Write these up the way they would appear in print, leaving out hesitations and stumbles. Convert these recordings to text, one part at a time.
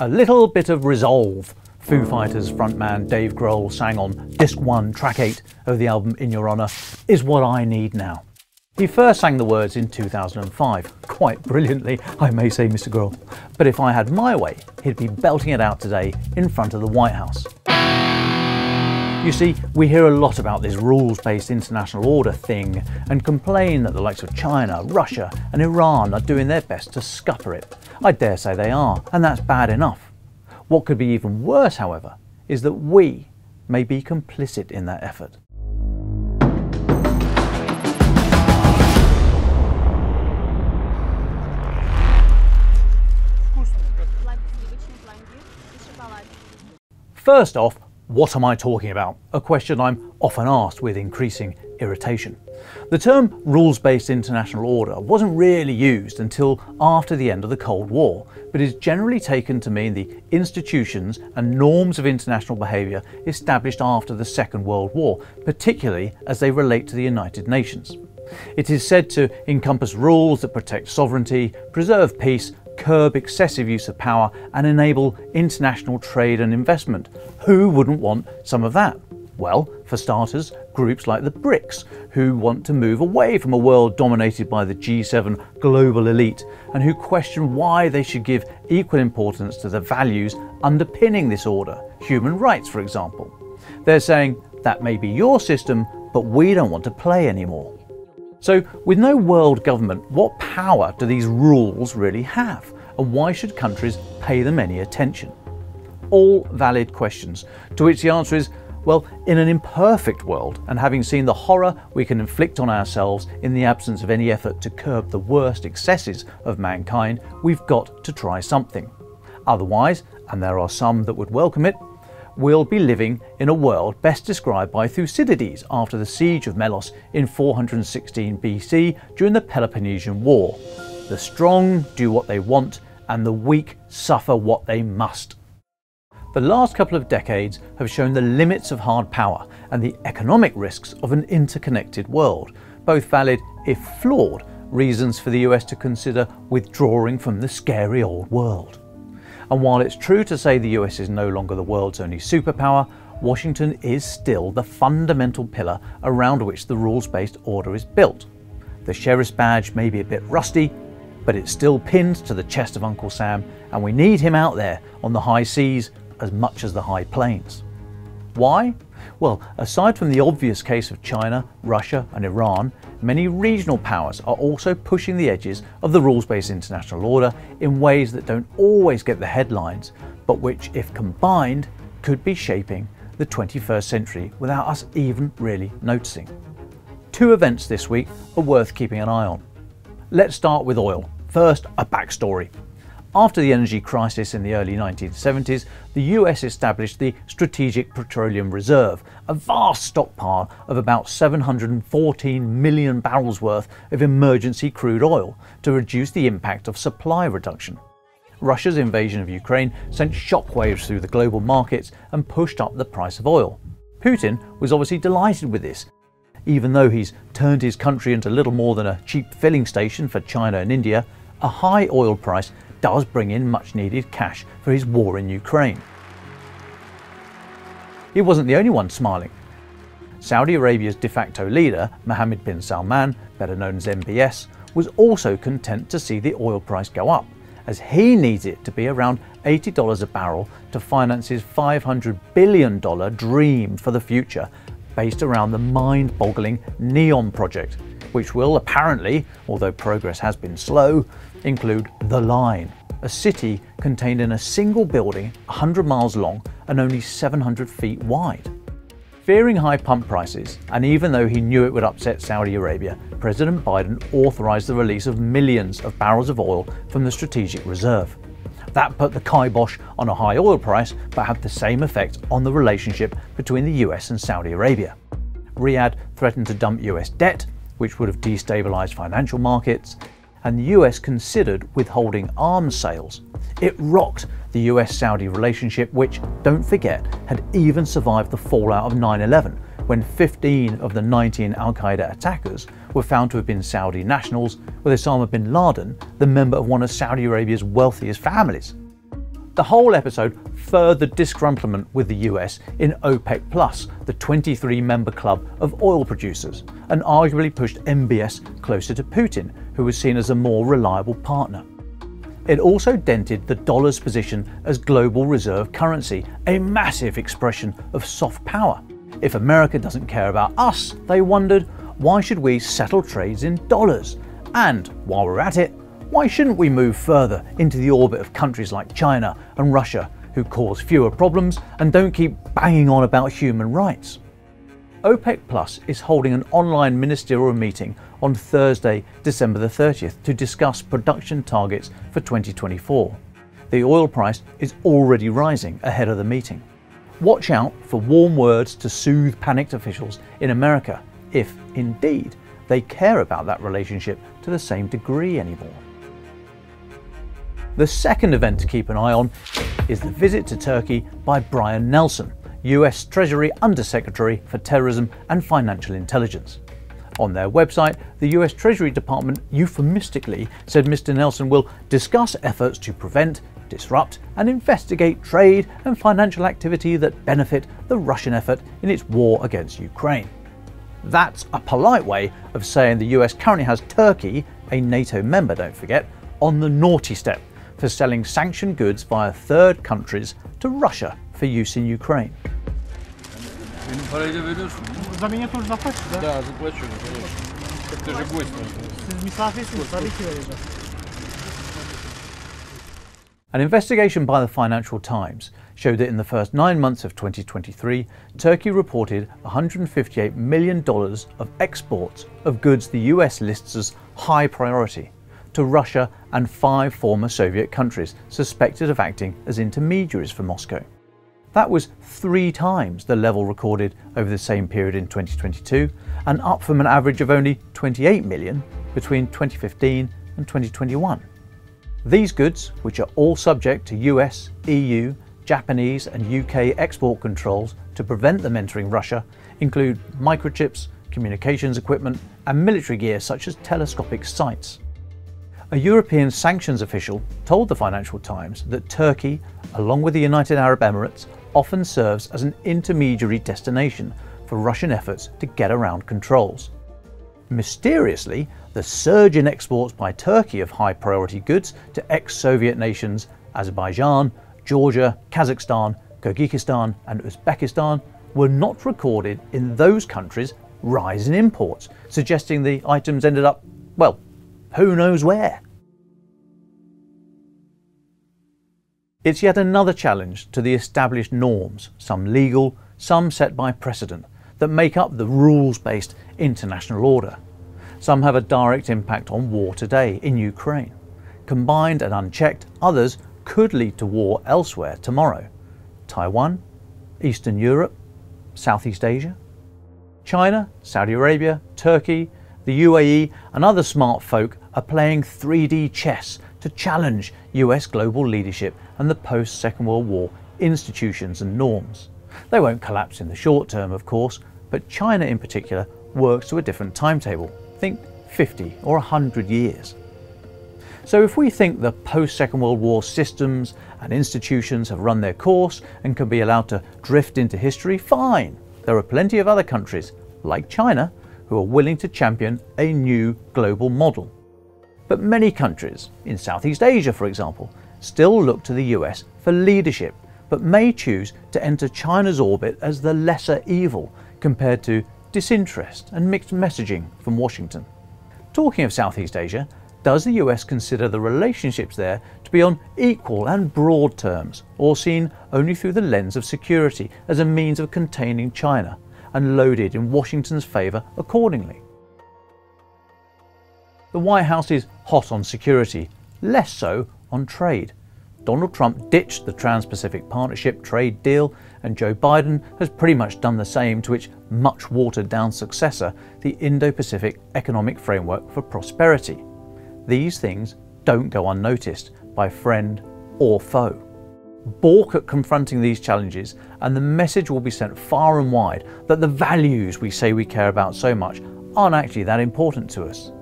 A little bit of resolve, Foo Fighters frontman Dave Grohl sang on Disc 1, Track 8 of the album In Your Honor, is what I need now. He first sang the words in 2005, quite brilliantly, I may say, Mr. Grohl. But if I had my way, he'd be belting it out today in front of the White House. You see, we hear a lot about this rules-based international order thing and complain that the likes of China, Russia and Iran are doing their best to scupper it. I dare say they are, and that's bad enough. What could be even worse, however, is that we may be complicit in that effort. First off, what am I talking about? A question I'm often asked with increasing irritation. The term rules-based international order wasn't really used until after the end of the Cold War, but is generally taken to mean the institutions and norms of international behaviour established after the Second World War, particularly as they relate to the United Nations. It is said to encompass rules that protect sovereignty, preserve peace, curb excessive use of power and enable international trade and investment. Who wouldn't want some of that? Well, for starters, groups like the BRICS, who want to move away from a world dominated by the G7 global elite and who question why they should give equal importance to the values underpinning this order, human rights for example. They're saying that may be your system, but we don't want to play anymore. So, with no world government, what power do these rules really have? And why should countries pay them any attention? All valid questions, to which the answer is, well, in an imperfect world, and having seen the horror we can inflict on ourselves in the absence of any effort to curb the worst excesses of mankind, we've got to try something. Otherwise, and there are some that would welcome it, we'll be living in a world best described by Thucydides after the siege of Melos in 416 BC during the Peloponnesian War. The strong do what they want and the weak suffer what they must. The last couple of decades have shown the limits of hard power and the economic risks of an interconnected world, both valid, if flawed, reasons for the US to consider withdrawing from the scary old world. And while it's true to say the US is no longer the world's only superpower, Washington is still the fundamental pillar around which the rules-based order is built. The sheriff's badge may be a bit rusty, but it's still pinned to the chest of Uncle Sam, and we need him out there on the high seas as much as the high plains. Why? Well, aside from the obvious case of China, Russia and Iran, many regional powers are also pushing the edges of the rules-based international order in ways that don't always get the headlines, but which, if combined, could be shaping the 21st century without us even really noticing. Two events this week are worth keeping an eye on. Let's start with oil. First, a backstory. After the energy crisis in the early 1970s, the US established the Strategic Petroleum Reserve, a vast stockpile of about 714 million barrels worth of emergency crude oil to reduce the impact of supply reduction. Russia's invasion of Ukraine sent shockwaves through the global markets and pushed up the price of oil. Putin was obviously delighted with this. Even though he's turned his country into little more than a cheap filling station for China and India, a high oil price does bring in much needed cash for his war in Ukraine. He wasn't the only one smiling. Saudi Arabia's de facto leader, Mohammed bin Salman, better known as MBS, was also content to see the oil price go up, as he needs it to be around $80 a barrel to finance his $500 billion dream for the future, based around the mind-boggling NEOM project, which will apparently, although progress has been slow, include The Line, a city contained in a single building 100 miles long and only 700 feet wide. Fearing high pump prices, and even though he knew it would upset Saudi Arabia, President Biden authorized the release of millions of barrels of oil from the strategic reserve. That put the kibosh on a high oil price, but had the same effect on the relationship between the US and Saudi Arabia. Riyadh threatened to dump US debt, which would have destabilized financial markets, and the US considered withholding arms sales. It rocked the US-Saudi relationship, which, don't forget, had even survived the fallout of 9/11, when 15 of the 19 al-Qaeda attackers were found to have been Saudi nationals, with Osama bin Laden the member of one of Saudi Arabia's wealthiest families. The whole episode furthered disgruntlement with the US in OPEC+, the 23-member club of oil producers, and arguably pushed MBS closer to Putin, who was seen as a more reliable partner. It also dented the dollar's position as global reserve currency, a massive expression of soft power. If America doesn't care about us, they wondered, why should we settle trades in dollars? And while we're at it, why shouldn't we move further into the orbit of countries like China and Russia, who cause fewer problems and don't keep banging on about human rights? OPEC Plus is holding an online ministerial meeting on Thursday, December the 30th to discuss production targets for 2024. The oil price is already rising ahead of the meeting. Watch out for warm words to soothe panicked officials in America, if indeed they care about that relationship to the same degree anymore. The second event to keep an eye on is the visit to Turkey by Brian Nelson, US Treasury Undersecretary for Terrorism and Financial Intelligence. On their website, the US Treasury Department euphemistically said Mr. Nelson will discuss efforts to prevent, disrupt and investigate trade and financial activity that benefit the Russian effort in its war against Ukraine. That's a polite way of saying the US currently has Turkey, a NATO member don't forget, on the naughty step for selling sanctioned goods via third countries to Russia for use in Ukraine. Benim parayı da veriyorsun. За меня тоже заплатишь, да? Да, заплачу, конечно. Так ты же гость. Siz misafirsiniz, tabii ki vereceğim. An investigation by the Financial Times showed that in the first 9 months of 2023, Turkey reported $158 million of exports of goods the US lists as high priority to Russia and 5 former Soviet countries suspected of acting as intermediaries for Moscow. That was 3 times the level recorded over the same period in 2022 and up from an average of only 28 million between 2015 and 2021. These goods, which are all subject to US, EU, Japanese and UK export controls to prevent them entering Russia, include microchips, communications equipment and military gear such as telescopic sights. A European sanctions official told the Financial Times that Turkey, along with the United Arab Emirates, often serves as an intermediary destination for Russian efforts to get around controls. Mysteriously, the surge in exports by Turkey of high-priority goods to ex-Soviet nations Azerbaijan, Georgia, Kazakhstan, Kyrgyzstan and Uzbekistan were not recorded in those countries' rise in imports, suggesting the items ended up, well, who knows where. It's yet another challenge to the established norms, some legal, some set by precedent, that make up the rules-based international order. Some have a direct impact on war today in Ukraine. Combined and unchecked, others could lead to war elsewhere tomorrow. Taiwan, Eastern Europe, Southeast Asia. China, Saudi Arabia, Turkey, the UAE and other smart folk are playing 3D chess to challenge US global leadership and the post-Second World War institutions and norms. They won't collapse in the short term, of course, but China in particular works to a different timetable. Think 50 or 100 years. So if we think the post-Second World War systems and institutions have run their course and can be allowed to drift into history, fine. There are plenty of other countries, like China, who are willing to champion a new global model. But many countries, in Southeast Asia for example, still look to the US for leadership, but may choose to enter China's orbit as the lesser evil compared to disinterest and mixed messaging from Washington. Talking of Southeast Asia, does the US consider the relationships there to be on equal and broad terms, or seen only through the lens of security as a means of containing China, and loaded in Washington's favour accordingly? The White House is hot on security, less so on trade. Donald Trump ditched the Trans-Pacific Partnership trade deal, and Joe Biden has pretty much done the same to its much watered-down successor, the Indo-Pacific Economic Framework for Prosperity. These things don't go unnoticed by friend or foe. Balk at confronting these challenges and the message will be sent far and wide that the values we say we care about so much aren't actually that important to us.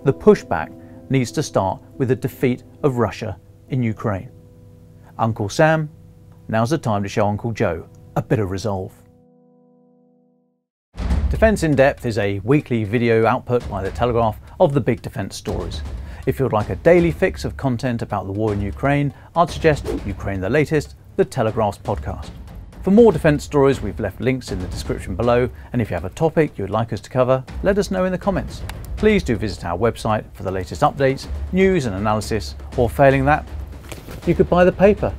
The pushback needs to start with the defeat of Russia in Ukraine. Uncle Sam, now's the time to show Uncle Joe a bit of resolve. Defence in Depth is a weekly video output by the Telegraph of the big defence stories. If you'd like a daily fix of content about the war in Ukraine, I'd suggest Ukraine the Latest, the Telegraph's podcast. For more defence stories, we've left links in the description below, and if you have a topic you'd like us to cover, let us know in the comments. Please do visit our website for the latest updates, news and analysis, or failing that, you could buy the paper.